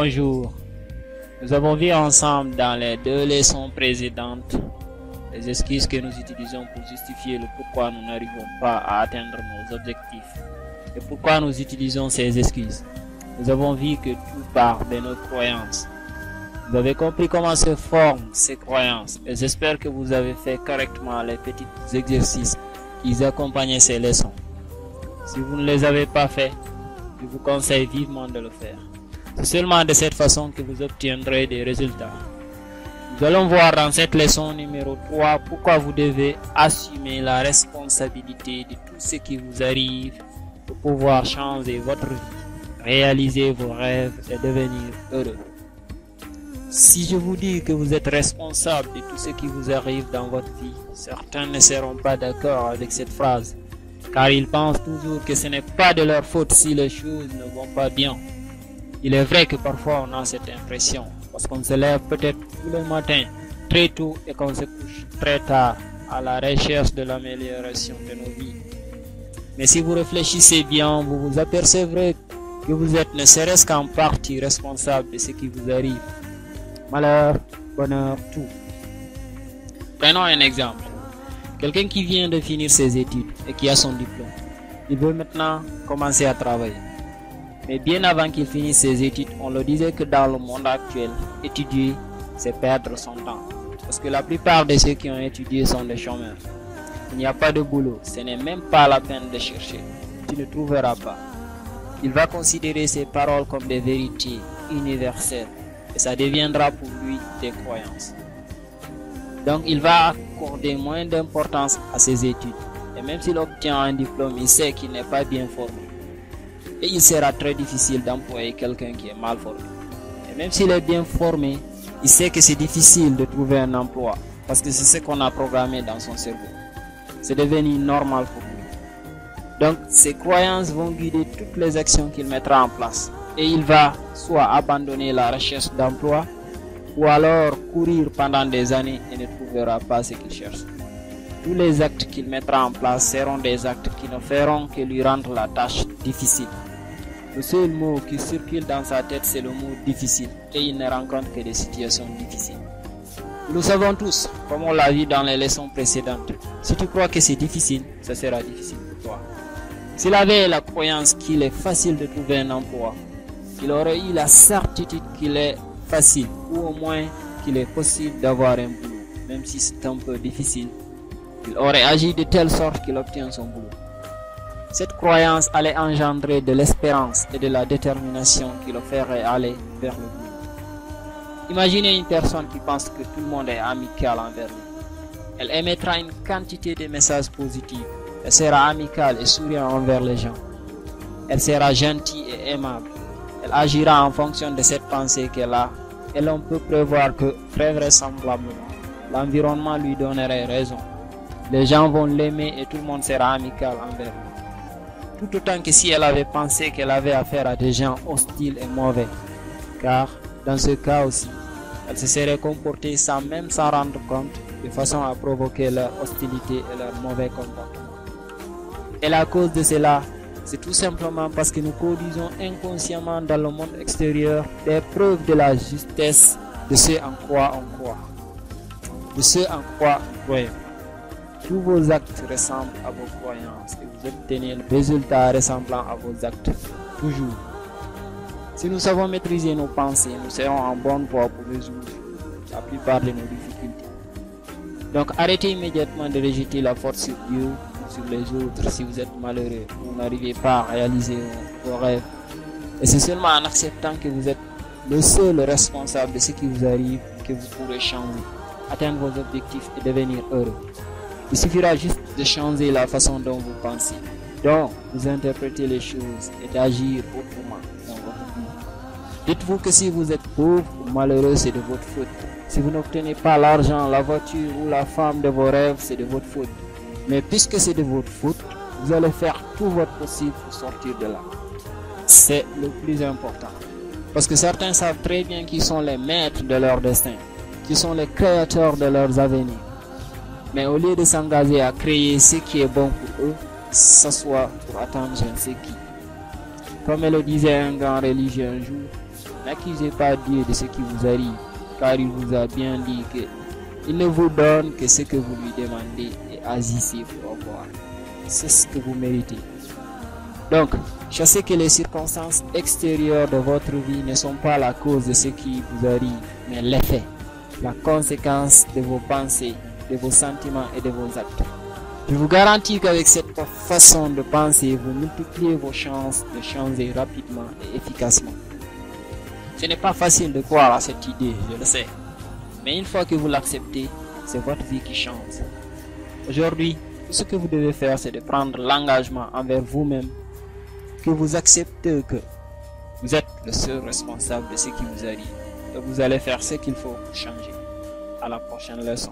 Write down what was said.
Bonjour. Nous avons vu ensemble dans les 2 leçons précédentes les excuses que nous utilisons pour justifier le pourquoi nous n'arrivons pas à atteindre nos objectifs et pourquoi nous utilisons ces excuses. Nous avons vu que tout part de nos croyances. Vous avez compris comment se forment ces croyances et j'espère que vous avez fait correctement les petits exercices qui accompagnaient ces leçons. Si vous ne les avez pas faits, je vous conseille vivement de le faire. C'est seulement de cette façon que vous obtiendrez des résultats. Nous allons voir dans cette leçon numéro 3 pourquoi vous devez assumer la responsabilité de tout ce qui vous arrive pour pouvoir changer votre vie, réaliser vos rêves et devenir heureux. Si je vous dis que vous êtes responsable de tout ce qui vous arrive dans votre vie, certains ne seront pas d'accord avec cette phrase, car ils pensent toujours que ce n'est pas de leur faute si les choses ne vont pas bien. Il est vrai que parfois on a cette impression, parce qu'on se lève peut-être tous les matins très tôt et qu'on se couche très tard à la recherche de l'amélioration de nos vies. Mais si vous réfléchissez bien, vous vous apercevrez que vous êtes ne serait-ce qu'en partie responsable de ce qui vous arrive. Malheur, bonheur, tout. Prenons un exemple. Quelqu'un qui vient de finir ses études et qui a son diplôme, il veut maintenant commencer à travailler. Mais bien avant qu'il finisse ses études, on le disait que dans le monde actuel, étudier, c'est perdre son temps. Parce que la plupart de ceux qui ont étudié sont des chômeurs. Il n'y a pas de boulot, ce n'est même pas la peine de chercher. Tu ne trouveras pas. Il va considérer ces paroles comme des vérités universelles. Et ça deviendra pour lui des croyances. Donc il va accorder moins d'importance à ses études. Et même s'il obtient un diplôme, il sait qu'il n'est pas bien formé. Et il sera très difficile d'employer quelqu'un qui est mal formé. Et même s'il est bien formé, il sait que c'est difficile de trouver un emploi. Parce que c'est ce qu'on a programmé dans son cerveau. C'est devenu normal pour lui. Donc ses croyances vont guider toutes les actions qu'il mettra en place. Et il va soit abandonner la recherche d'emploi, ou alors courir pendant des années et ne trouvera pas ce qu'il cherche. Tous les actes qu'il mettra en place seront des actes qui ne feront que lui rendre la tâche difficile. Le seul mot qui circule dans sa tête, c'est le mot difficile, et il ne rencontre que des situations difficiles. Nous savons tous, comme on l'a vu dans les leçons précédentes, si tu crois que c'est difficile, ça sera difficile pour toi. S'il avait la croyance qu'il est facile de trouver un emploi, il aurait eu la certitude qu'il est facile, ou au moins qu'il est possible d'avoir un boulot, même si c'est un peu difficile. Il aurait agi de telle sorte qu'il obtient son boulot. Cette croyance allait engendrer de l'espérance et de la détermination qui le ferait aller vers le boulot. Imaginez une personne qui pense que tout le monde est amical envers lui. Elle émettra une quantité de messages positifs. Elle sera amicale et souriante envers les gens. Elle sera gentille et aimable. Elle agira en fonction de cette pensée qu'elle a. Et l'on peut prévoir que, très vraisemblablement, l'environnement lui donnerait raison. Les gens vont l'aimer et tout le monde sera amical envers lui. Tout autant que si elle avait pensé qu'elle avait affaire à des gens hostiles et mauvais. Car, dans ce cas aussi, elle se serait comportée sans même s'en rendre compte, de façon à provoquer leur hostilité et leur mauvais comportement. Et la cause de cela, c'est tout simplement parce que nous produisons inconsciemment dans le monde extérieur des preuves de la justesse de ce en quoi on croit. De ce en quoi nous croyons. Tous vos actes ressemblent à vos croyances et vous obtenez le résultat ressemblant à vos actes. Toujours. Si nous savons maîtriser nos pensées, nous serons en bonne voie pour résoudre la plupart de nos difficultés. Donc arrêtez immédiatement de rejeter la faute sur Dieu ou sur les autres si vous êtes malheureux ou vous n'arrivez pas à réaliser vos rêves. Et c'est seulement en acceptant que vous êtes le seul responsable de ce qui vous arrive que vous pourrez changer, atteindre vos objectifs et devenir heureux. Il suffira juste de changer la façon dont vous pensez, dont vous interprétez les choses et d'agir autrement dans votre vie. Dites-vous que si vous êtes pauvre ou malheureux, c'est de votre faute. Si vous n'obtenez pas l'argent, la voiture ou la femme de vos rêves, c'est de votre faute. Mais puisque c'est de votre faute, vous allez faire tout votre possible pour sortir de là. C'est le plus important. Parce que certains savent très bien qu'ils sont les maîtres de leur destin, qu'ils sont les créateurs de leurs avenirs. Mais au lieu de s'engager à créer ce qui est bon pour eux, s'assoient pour attendre je ne sais qui. Comme le disait un grand religieux un jour, N'accusez pas Dieu de ce qui vous arrive, car il vous a bien dit que il ne vous donne que ce que vous lui demandez et agissez pour avoir. C'est ce que vous méritez. Donc, sachez que les circonstances extérieures de votre vie ne sont pas la cause de ce qui vous arrive, mais l'effet, la conséquence de vos pensées, de vos sentiments et de vos actes. Je vous garantis qu'avec cette façon de penser, vous multipliez vos chances de changer rapidement et efficacement. Ce n'est pas facile de croire à cette idée, je le sais. Mais une fois que vous l'acceptez, c'est votre vie qui change. Aujourd'hui, tout ce que vous devez faire, c'est de prendre l'engagement envers vous-même, que vous acceptez que vous êtes le seul responsable de ce qui vous arrive. Et vous allez faire ce qu'il faut pour changer. À la prochaine leçon.